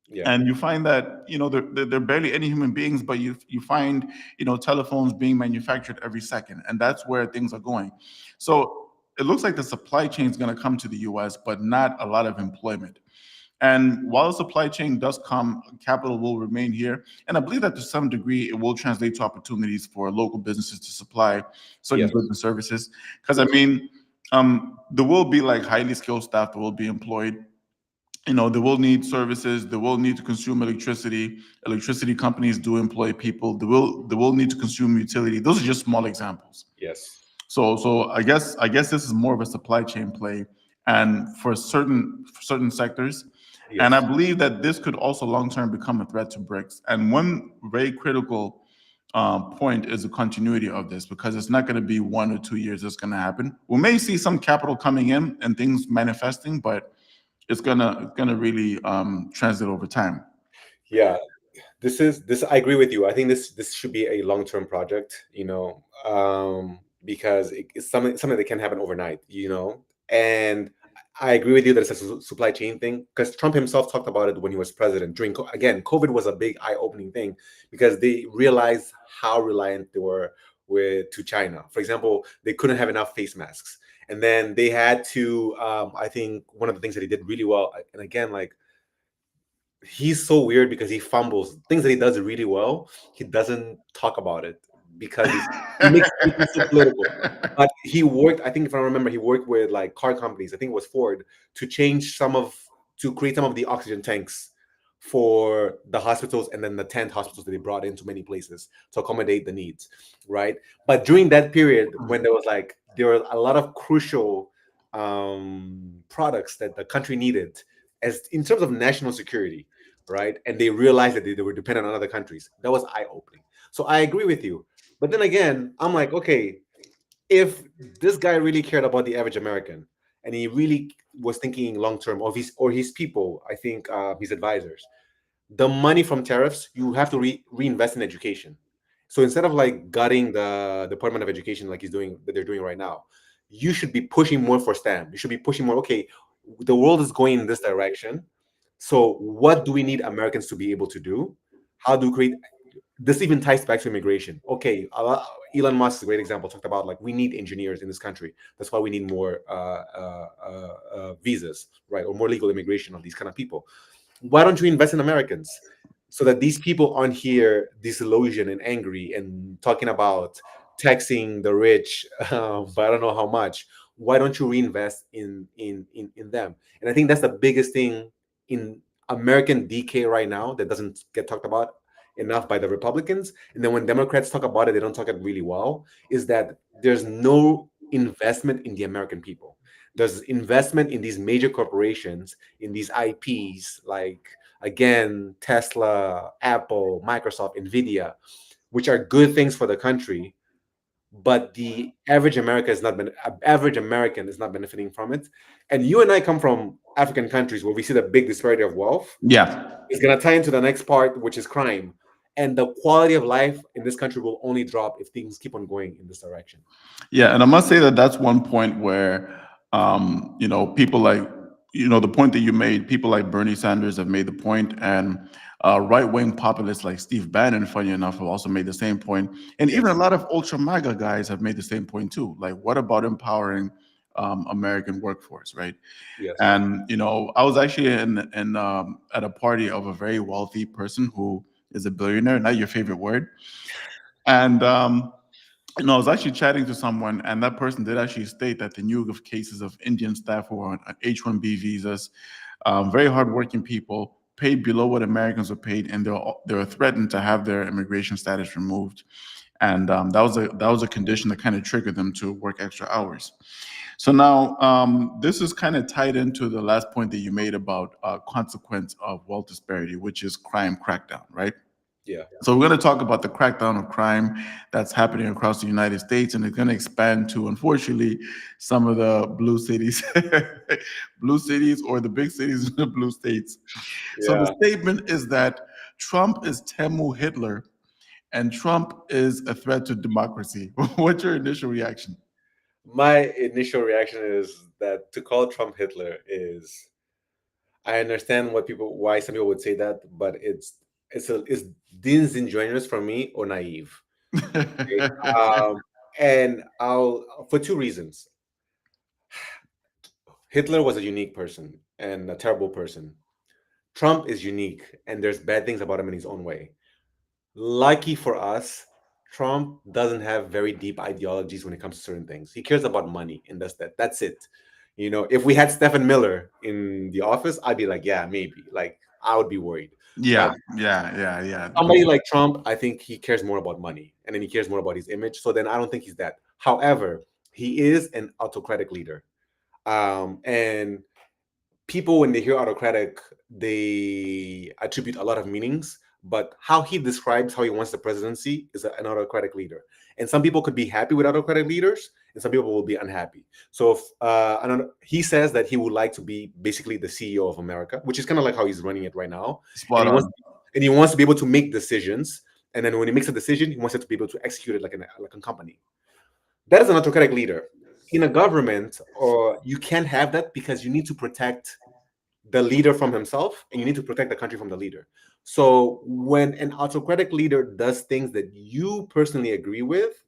Yeah. and you find that there are barely any human beings, but you find telephones being manufactured every second, and that's where things are going. Yeah. So it looks like the supply chain is going to come to the U.S., but not a lot of employment. And while the supply chain does come, capital will remain here. And I believe that to some degree, it will translate to opportunities for local businesses to supply certain Yes. goods and services. Because I Yes. mean, there will be like highly skilled staff that will be employed. They will need services. They will need to consume electricity. Electricity companies do employ people. They will need to consume utility. Those are just small examples. Yes. So I guess this is more of a supply chain play, and for certain sectors, and I Yes. believe that this could also long term become a threat to BRICS. And one very critical point is the continuity of this, because it's not going to be 1 or 2 years that's going to happen. We may see some capital coming in and things manifesting, but it's gonna really translate over time. Yeah. This I agree with you. I think this should be a long-term project, because it's something that can happen overnight, And I agree with you that it's a supply chain thing because Trump himself talked about it when he was president. Again, COVID was a big eye-opening thing because they realized how reliant they were to China. For example, they couldn't have enough face masks, and then they had to. I think one of the things that he did really well, and again, like he's so weird because he fumbles things that he does really well. He doesn't talk about it because he makes everything so political. But he worked, I think if I remember, he worked with like car companies. I think it was Ford to create some of the oxygen tanks for the hospitals and then the tent hospitals that they brought into many places to accommodate the needs, right? But during that period when there were a lot of crucial products that the country needed as in terms of national security, right? And they realized that they were dependent on other countries. That was eye opening. So I agree with you. But then again, I'm like, okay, if this guy really cared about the average American and he really was thinking long term, or his people, I think his advisors, the money from tariffs you have to reinvest in education. So instead of like gutting the Department of Education like they're doing right now, you should be pushing more for STEM. You should be pushing more. Okay, the world is going in this direction. So what do we need Americans to be able to do? How do we create this? Even ties back to immigration. Okay, Elon Musk is a great example. Talked about like we need engineers in this country. That's why we need more visas, right, or more legal immigration of these kind of people. Why don't you invest in Americans so that these people aren't here disillusioned and angry and talking about taxing the rich, but I don't know how much. Why don't you reinvest in them? And I think that's the biggest thing in American decay right now that doesn't get talked about enough by the Republicans. And then when Democrats talk about it, they don't talk it really well. Is that there's no investment in the American people. There's investment in these major corporations, in these IPs, like again, Tesla, Apple, Microsoft, Nvidia, which are good things for the country, but the average American is not benefiting from it. And you and I come from African countries where we see the big disparity of wealth. Yeah. It's gonna tie into the next part, which is crime. And the quality of life in this country will only drop if things keep on going in this direction. Yeah, and I must say that that's one point where, people like, the point that you made, people like Bernie Sanders have made the point, and right-wing populists like Steve Bannon, funny enough, have also made the same point, and even a Yes, lot of ultra MAGA guys have made the same point too. Like, what about empowering American workforce, right? yes. And I was actually at a party of a very wealthy person who is a billionaire, not your favorite word, and I was actually chatting to someone, and that person did actually state that they knew of cases of Indian staff who are on H-1B visas, very hardworking people, paid below what Americans were paid, and they were threatened to have their immigration status removed. And that was a condition that kind of triggered them to work extra hours. So now this is kind of tied into the last point that you made about consequence of wealth disparity, which is crime crackdown, right? Yeah. So we're going to talk about the crackdown of crime that's happening across the United States, and it's going to expand to, unfortunately, some of the blue cities, blue cities, or the big cities in the blue states. So the Yeah. statement is that Trump is Temu Hitler, and Trump is a threat to democracy. What's your initial reaction? My initial reaction is that to call Trump Hitler is, I understand why some people would say that, but it's disingenuous for me or naive. Okay? And I'll for two reasons. Hitler was a unique person and a terrible person. Trump is unique, and there's bad things about him in his own way. Lucky for us, Trump doesn't have very deep ideologies when it comes to certain things. He cares about money, and that's it. If we had Stephen Miller in the office, I'd be like, yeah, maybe. Like, I would be worried. Yeah, But yeah, yeah, yeah. somebody like Trump, I think he cares more about money, and then he cares more about his image. So then I don't think he's that. However, he is an autocratic leader. And people, when they hear autocratic, they attribute a lot of meanings, but how he describes how he wants the presidency is an autocratic leader. And some people could be happy with autocratic leaders, and some people will be unhappy. So if, I don't know, he says that he would like to be basically the CEO of America, which is kind of like how he's running it right now. And Spot he wants on. and he wants to be able to make decisions. And then when he makes a decision, he wants it to be able to execute it like a company. That is an autocratic leader. In a government, or you can't have that because you need to protect the leader from himself, and you need to protect the country from the leader. So when an autocratic leader does things that you personally agree with,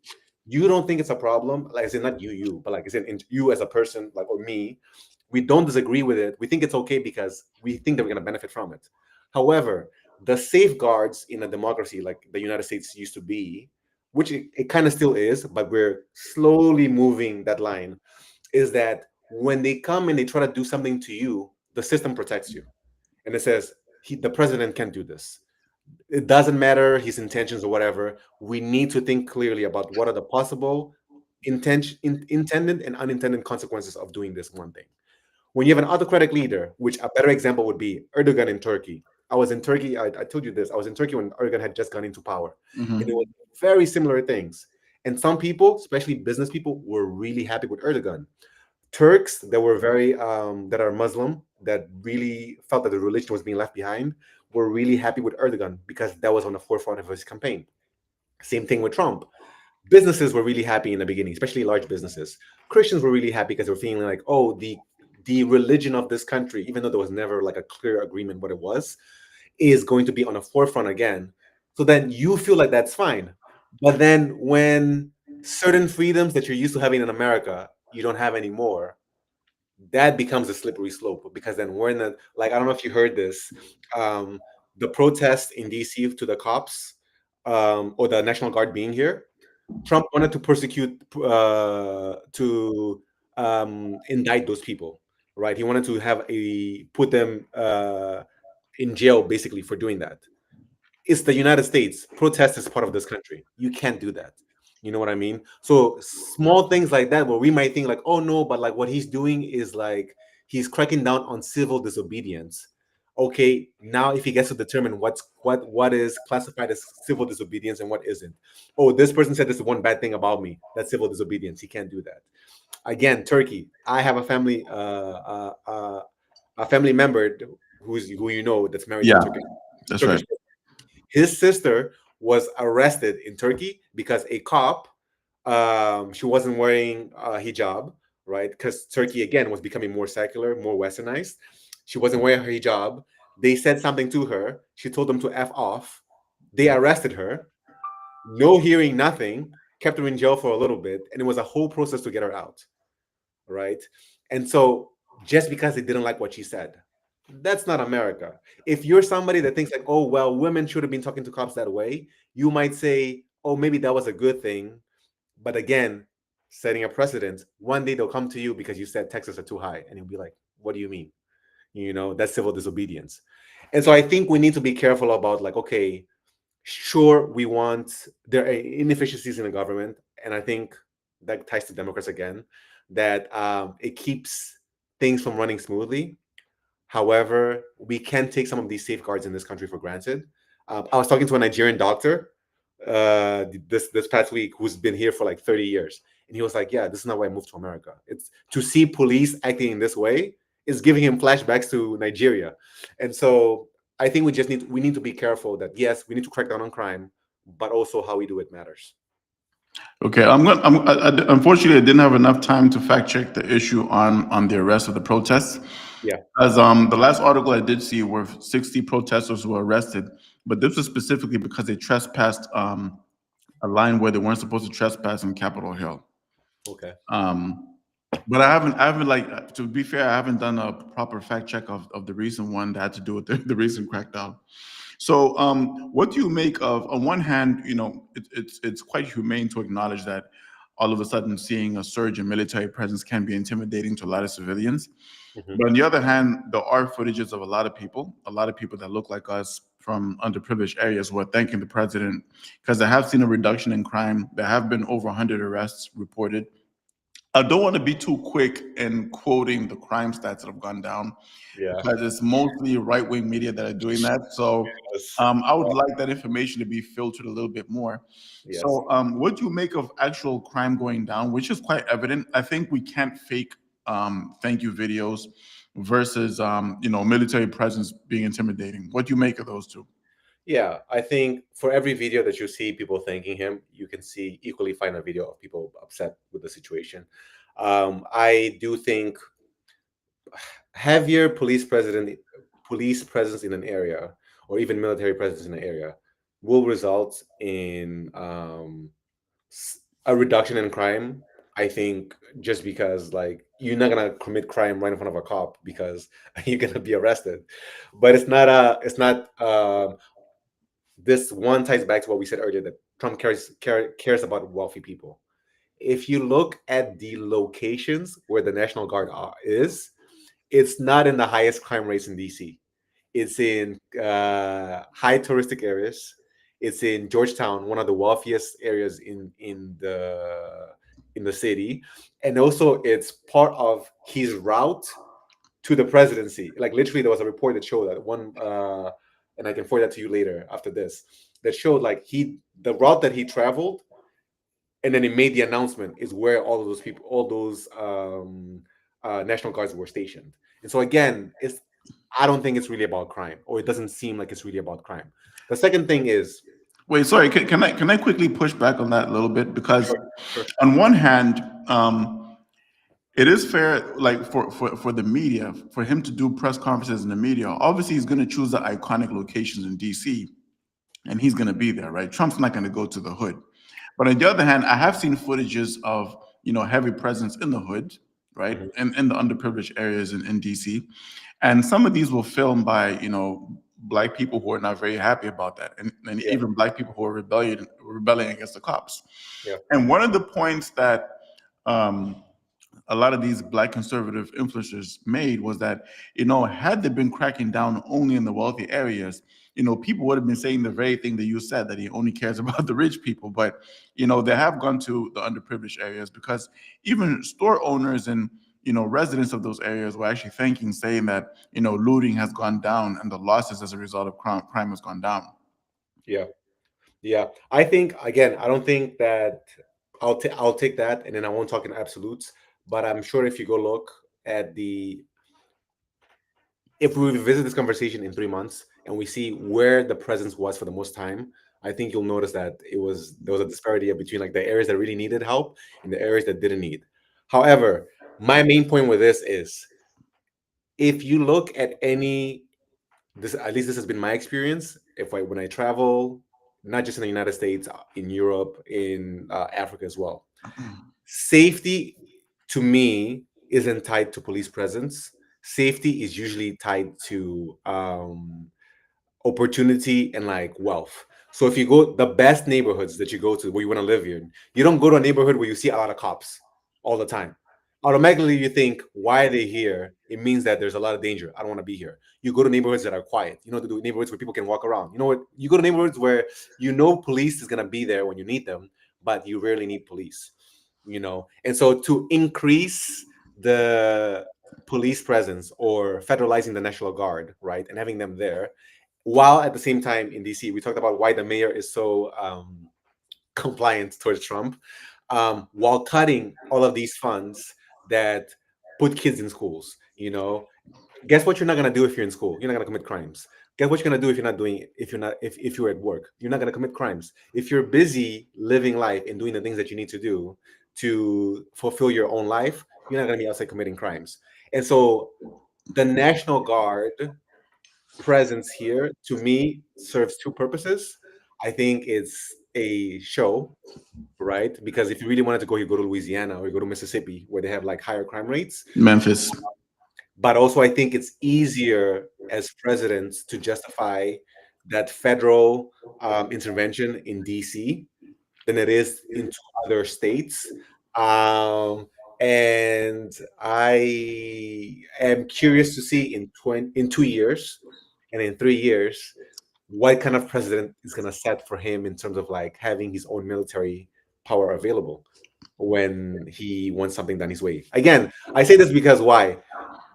you don't think it's a problem. Like I said, not you, but like I said, you as a person, like, or me, we don't disagree with it. We think it's okay because we think that we're going to benefit from it. However, the safeguards in a democracy like the United States used to be, which it kind of still is, but we're slowly moving that line, is that when they come and they try to do something to you, the system protects you. And it says, the president can't do this. It doesn't matter his intentions or whatever. We need to think clearly about what are the possible intended and unintended consequences of doing this one thing. When you have an autocratic leader, which a better example would be Erdogan in Turkey. I was in Turkey. I told you this. I was in Turkey when Erdogan had just gone into power, and it Hmm. was very similar things. And some people, especially business people, were really happy with Erdogan. Turks that were very that are Muslim, that really felt that the religion was being left behind, were really happy with Erdogan because that was on the forefront of his campaign. Same thing with Trump. Businesses were really happy in the beginning, especially large businesses. Christians were really happy because they were feeling like, oh, the religion of this country, even though there was never like a clear agreement what it was, is going to be on the forefront again. So then you feel like that's fine. But then when certain freedoms that you're used to having in America, you don't have anymore, that becomes a slippery slope because then we're in the, like, I don't know if you heard this, um, the protest in DC to the cops, or the National Guard being here. Trump wanted to persecute, to indict those people, right? He wanted to have a put them in jail basically for doing that. It's the United States. Protest is part of this country. You can't do that. You know what I mean? So small things like that, where we might think like, oh no, but like what he's doing is like he's cracking down on civil disobedience. Okay, now if he gets to determine what is classified as civil disobedience and what isn't. Oh, this person said this one bad thing about me. That's civil disobedience. He can't do that. Again, Turkey. I have a family member who you know that's married to a Yeah, Turkish that's right. Turkish. His sister was arrested in Turkey because a cop, she wasn't wearing a hijab, right? Because Turkey again was becoming more secular, more westernized. She wasn't wearing her hijab. They said something to her. She told them to f off. They arrested her. No hearing, nothing. Kept her in jail for a little bit, and it was a whole process to get her out, right? And so just because they didn't like what she said, that's not America. If you're somebody that thinks like, oh well, women should have been talking to cops that way, you might say, oh, maybe that was a good thing. But again, setting a precedent, one day they'll come to you because you said taxes are too high, and you'll be like, what do you mean? You know, that's civil disobedience. And so I think we need to be careful about like, okay, sure, we want there are inefficiencies in the government, and I think that ties to Democrats again, that it keeps things from running smoothly. However, we can take some of these safeguards in this country for granted. I was talking to a Nigerian doctor this past week who's been here for like 30 years, and he was like, "Yeah, this is not why I moved to America. It's to see police acting in this way is giving him flashbacks to Nigeria." And so I think we need to be careful that yes, we need to crack down on crime, but also how we do it matters. Okay, I'm going. Unfortunately, I didn't have enough time to fact check the issue on the arrest of the protests. Yeah. As the last article I did see were 60 protesters who were arrested, but this was specifically because they trespassed a line where they weren't supposed to trespass in Capitol Hill. Okay. Um, but I haven't like to be fair, I haven't done a proper fact check of the recent one that had to do with the recent crackdown. So, what do you make of? On one hand, it's quite humane to acknowledge that all of a sudden seeing a surge in military presence can be intimidating to a lot of civilians. Mhm. But on the other hand, there are footages of a lot of people that look like us from underprivileged areas who are thanking the president because they have seen a reduction in crime. There have been over 100 arrests reported. I don't want to be too quick in quoting the crime stats that have gone down Yeah. because it's mostly right wing media that are doing that. So Yes. I would like that information to be filtered a little bit more. Yes. So, what do you make of actual crime going down, which is quite evident? I think we can't fake thank you videos versus military presence being intimidating. What do you make of those two? Yeah, I think for every video that you see people thanking him, you can see equally find a video of people upset with the situation. I do think heavier police presence in an area, or even military presence in an area, will result in a reduction in crime. I think just because like you're not gonna commit crime right in front of a cop because you're gonna be arrested, but it's not this one ties back to what we said earlier, that Trump cares about wealthy people. If you look at the locations where the National Guard is, it's not in the highest crime rates in DC. It's in high touristic areas. It's in Georgetown, one of the wealthiest areas in the city, and also it's part of his route to the presidency. Like literally, there was a report that showed that one. and I can forward that to you later after this, that showed like the route that he traveled, and then he made the announcement is where all of those people, all those National Guards were stationed. And so again, I don't think it's really about crime, or it doesn't seem like it's really about crime. The second thing is, Wait, sorry. Can I quickly push back on that a little bit? Because sure, sure, on one hand, it is fair, like for the media, for him to do press conferences in the media. Obviously, he's going to choose the iconic locations in DC, and he's going to be there, right? Trump's not going to go to the hood. But on the other hand, I have seen footages of heavy presence in the hood, right, mhm, and in the underprivileged areas in DC, and some of these were filmed by black people who are not very happy about that, and yeah, even black people who are rebelling against the cops. yeah, And one of the points that um, a lot of these black conservative influencers made was that, had they been cracking down only in the wealthy areas, people would have been saying the very thing that you said, that he only cares about the rich people. But, they have gone to the underprivileged areas, because even store owners and, residents of those areas were actually thanking, saying that, looting has gone down and the losses as a result of crime has gone down. yeah. Yeah, I think again, I don't think that I'll take that, and then I won't talk in absolutes. But I'm sure if you go look at if we revisit this conversation in 3 months and we see where the presence was for the most time, I think you'll notice that there was a disparity between like the areas that really needed help and the areas that didn't need. However, my main point with this is, if you look at any this at least this has been my experience, if I when I travel, not just in the United States, in Europe, in Africa as well, safety to me isn't tied to police presence. Safety is usually tied to opportunity and like wealth. So if you go the best neighborhoods that you go to where you want to live in, you don't go to a neighborhood where you see a lot of cops all the time. Automatically you think, why are they here? It means that there's a lot of danger. I don't want to be here. You go to neighborhoods that are quiet. You know, the neighborhoods where people can walk around. You know what? You go to neighborhoods where police is gonna be there when you need them, but you rarely need police. And so to increase the police presence or federalizing the National Guard, right, and having them there, while at the same time in DC, we talked about why the mayor is so compliant towards Trump, while cutting all of these funds that put kids in schools. Guess what you're not gonna do if you're in school? You're not gonna commit crimes. Guess what you're gonna do if you're not doing if you're at work? You're not gonna commit crimes. If you're busy living life and doing the things that you need to do to fulfill your own life, you're not gonna be outside committing crimes. And so the National Guard presence here to me serves two purposes. I think it's a show, right? Because if you really wanted to go, you go to Louisiana or you go to Mississippi where they have like higher crime rates. Memphis. But also, I think it's easier as presidents to justify that federal intervention in DC than it is into other states. Um, and I am curious to see in 2 years and in 3 years what kind of president is going to set for him in terms of like having his own military power available when he wants something done his way. Again, I say this because why?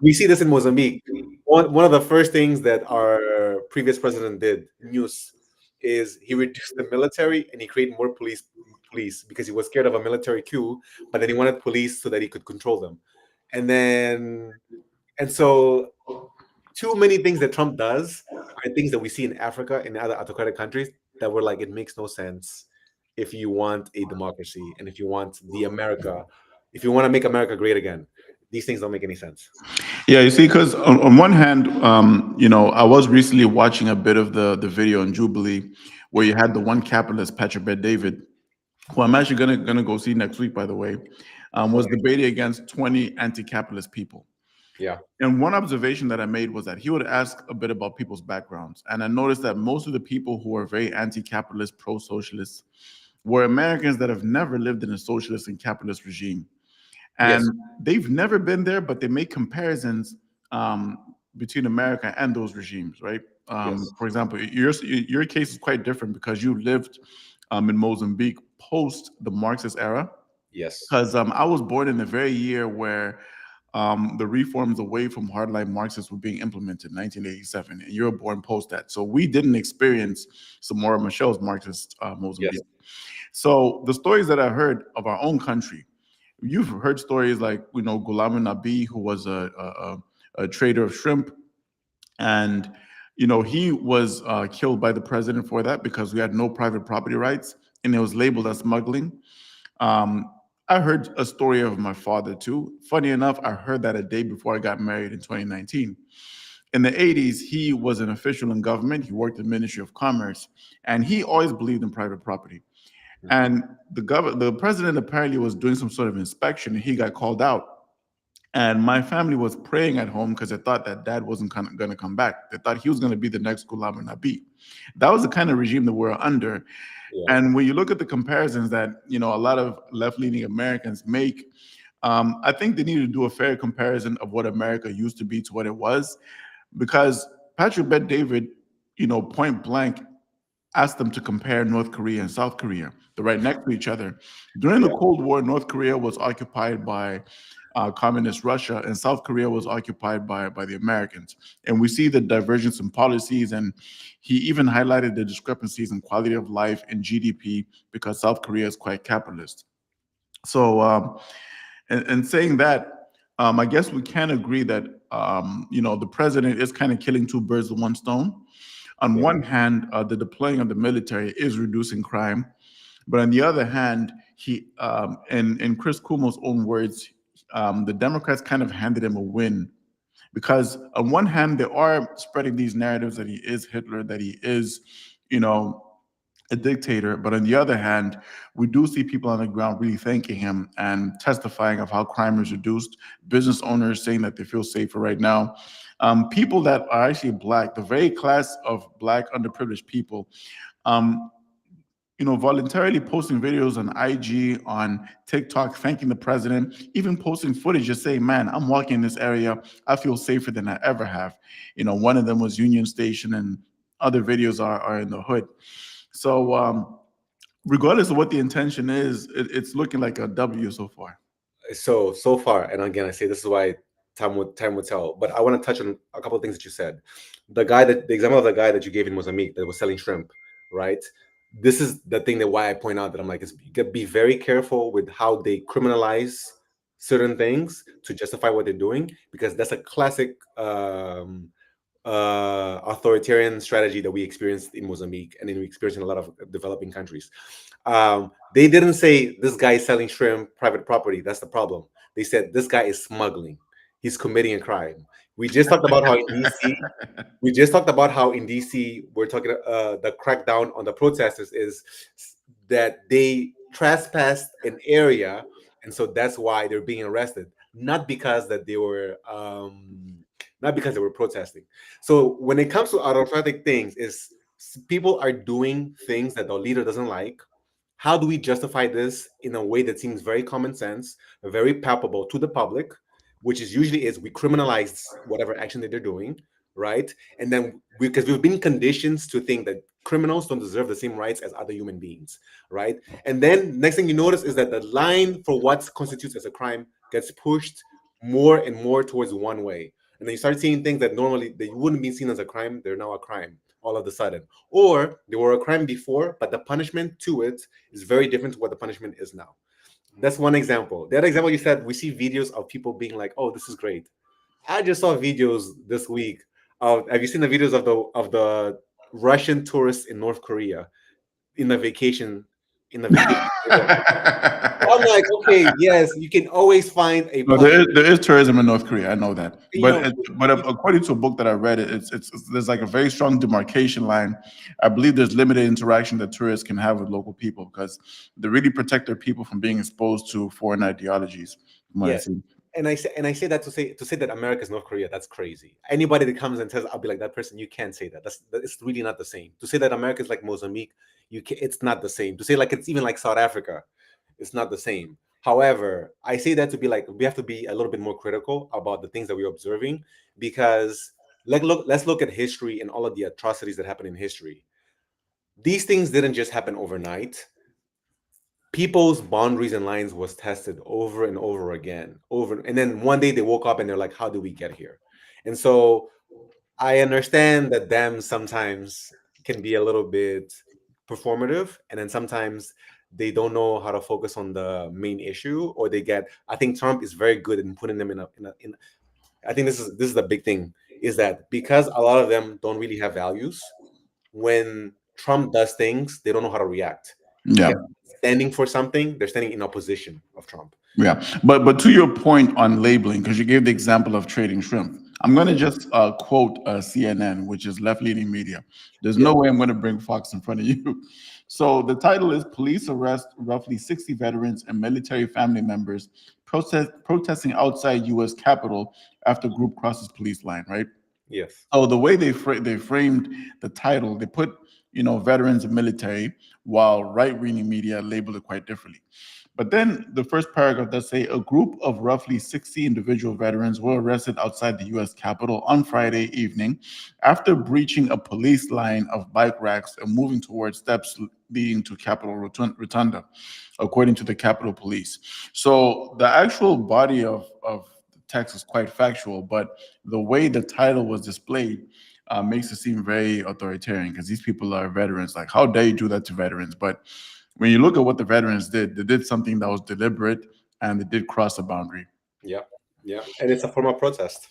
We see this in Mozambique. One of the first things that our previous president did, News, is he reduced the military and he created more police because he was scared of a military coup, but then he wanted police so that he could control them. And so too many things that Trump does are things that we see in Africa and other autocratic countries that were like, it makes no sense if you want a democracy and if you want if you want to make America great again. These things don't make any sense. Yeah, you see, because on one hand, I was recently watching a bit of the video on Jubilee, where you had the one capitalist, Patrick Bet David, who I'm actually gonna go see next week, by the way, was Okay. debating against 20 anti-capitalist people. Yeah. And one observation that I made was that he would ask a bit about people's backgrounds, and I noticed that most of the people who are very anti-capitalist, pro-socialist, were Americans that have never lived in a socialist and capitalist regime, and Yes. they've never been there, but they make comparisons between America and those regimes, right? Yes. For example, your case is quite different because you lived in Mozambique post the Marxist era. Yes. Because I was born in the very year where the reforms away from hardline Marxists were being implemented in 1987, and you were born post that. So we didn't experience Samora Michel's Marxist Yes. Mozambique. So the stories that I heard of our own country, you've heard stories like, Ghulam Nabi, who was a trader of shrimp, and he was killed by the president for that because we had no private property rights, and it was labeled as smuggling. um, I heard a story of my father too. Funny enough, I heard that a day before I got married in 2019. In the 80s, he was an official in government. He worked in the Ministry of Commerce, and he always believed in private property. Mhm. And the president apparently was doing some sort of inspection, and he got called out. And my family was praying at home because they thought that dad wasn't going to come back. They thought he was going to be the next Ghulam Nabi. That was the kind of regime that we're under. Yeah. And when you look at the comparisons that a lot of left-leaning Americans make, I think they need to do a fair comparison of what America used to be to what it was, because Patrick Bet David, point blank, asked them to compare North Korea and South Korea. They're right next to each other. During the Yeah. Cold War, North Korea was occupied by communist Russia, and South Korea was occupied by the Americans. And we see the divergence in policies, and he even highlighted the discrepancies in quality of life and GDP because South Korea is quite capitalist. So, and saying that, I guess we can agree that the president is kind of killing two birds with one stone. On Yeah. one hand, the deploying of the military is reducing crime, but on the other hand, in Chris Cuomo's own words, the Democrats kind of handed him a win because on one hand, they are spreading these narratives that he is Hitler, that he is, you know, a dictator. But on the other hand, we do see people on the ground really thanking him and testifying of how crime is reduced. Business owners saying that they feel safer right now. People that are actually black, the very class of black underprivileged people, um, voluntarily posting videos on IG, on TikTok, thanking the president, even posting footage just saying, man, I'm walking in this area. I feel safer than I ever have. One of them was Union Station, and other videos are in the hood. So, regardless of what the intention is, it's looking like a W so far. So far, and again, I say this is why time would tell. But I want to touch on a couple of things that you said. The example of the guy that you gave in Mozambique that was selling shrimp, right? This is the thing that why I point out that I'm like, be very careful with how they criminalize certain things to justify what they're doing, because that's a classic authoritarian strategy that we experienced in Mozambique and then we experienced in a lot of developing countries. They didn't say this guy is selling shrimp, private property. That's the problem. They said this guy is smuggling. He's committing a crime. We just talked about how in DC, we just talked about how in DC we're talking the crackdown on the protesters is that they trespassed an area, and so that's why they're being arrested, not because that they were not because they were protesting. So when it comes to autocratic things, is people are doing things that the leader doesn't like. How do we justify this in a way that seems very common sense, very palpable to the public, which is usually is we criminalize whatever action that they're doing, right? And then because we've been conditioned to think that criminals don't deserve the same rights as other human beings, right? And then next thing you notice is that the line for what constitutes as a crime gets pushed more and more towards one way. And then you start seeing things that normally that you wouldn't be seen as a crime, they're now a crime all of a sudden. Or they were a crime before, but the punishment to it is very different to what the punishment is now. That's one example. The other example you said, we see videos of people being like, "Oh, this is great." I just saw videos this week of. Have you seen the videos of the Russian tourists in North Korea in the vacation in the vacation? I'm like, okay, yes, you can always find a No, positive. there is tourism in North Korea. I know that, You but know, according to a book that I read, there's like a very strong demarcation line. I believe there's limited interaction that tourists can have with local people because they really protect their people from being exposed to foreign ideologies. From what I yes. see. And I say that to say that America is North Korea, that's crazy. Anybody that comes and says, I'll be like that person, you can't say that. It's really not the same. To say that America is like Mozambique, it's not the same. To say like it's even like South Africa, it's not the same. However, I say that to be like we have to be a little bit more critical about the things that we're observing, because let's look at history and all of the atrocities that happen in history. These things didn't just happen overnight. people's boundaries and lines was tested over and over again, over, and then one day they woke up and they're like, how did we get here? And so I understand that them sometimes can be a little bit performative, and then sometimes they don't know how to focus on the main issue, or they get. I think Trump is very good in putting them in. I think this is the big thing, is that because a lot of them don't really have values, when Trump does things, they don't know how to react Yeah. because standing for something, they're standing in opposition of Trump. Yeah, but to your point on labeling, because you gave the example of trading shrimp, I'm going to just quote CNN, which is left-leaning media. There's Yeah. no way I'm going to bring Fox in front of you. So the title is "Police Arrest Roughly 60 Veterans and Military Family Members Protesting Outside U.S. Capitol After Group Crosses Police Line." Right. Yes. So the way they framed the title, they put veterans and military, while right-leaning media labeled it quite differently. But then the first paragraph does say a group of roughly 60 individual veterans were arrested outside the U.S. Capitol on Friday evening after breaching a police line of bike racks and moving towards steps leading to Capitol Rotunda, according to the Capitol Police. So the actual body of the text is quite factual, but the way the title was displayed makes it seem very authoritarian because these people are veterans. Like, how dare you do that to veterans? But when you look at what the veterans did, they did something that was deliberate and they did cross a boundary. Yeah. Yeah. And it's a form of protest.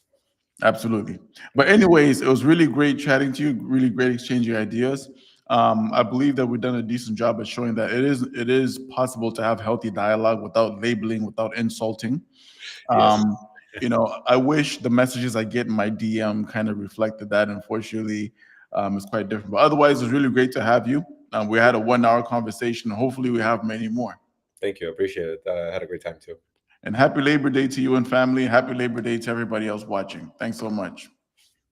Absolutely. But anyways, it was really great chatting to you. Really great exchanging ideas. I believe that we've done a decent job at showing that it is possible to have healthy dialogue without labeling, without insulting. Yes. Um, I wish the messages I get in my DM kind of reflected that. Unfortunately, it's quite different. But otherwise, it's really great to have you. We had a 1 hour conversation. Hopefully, we have many more. Thank you. I appreciate it. I had a great time too. And happy Labor Day to you and family. Happy Labor Day to everybody else watching. Thanks so much.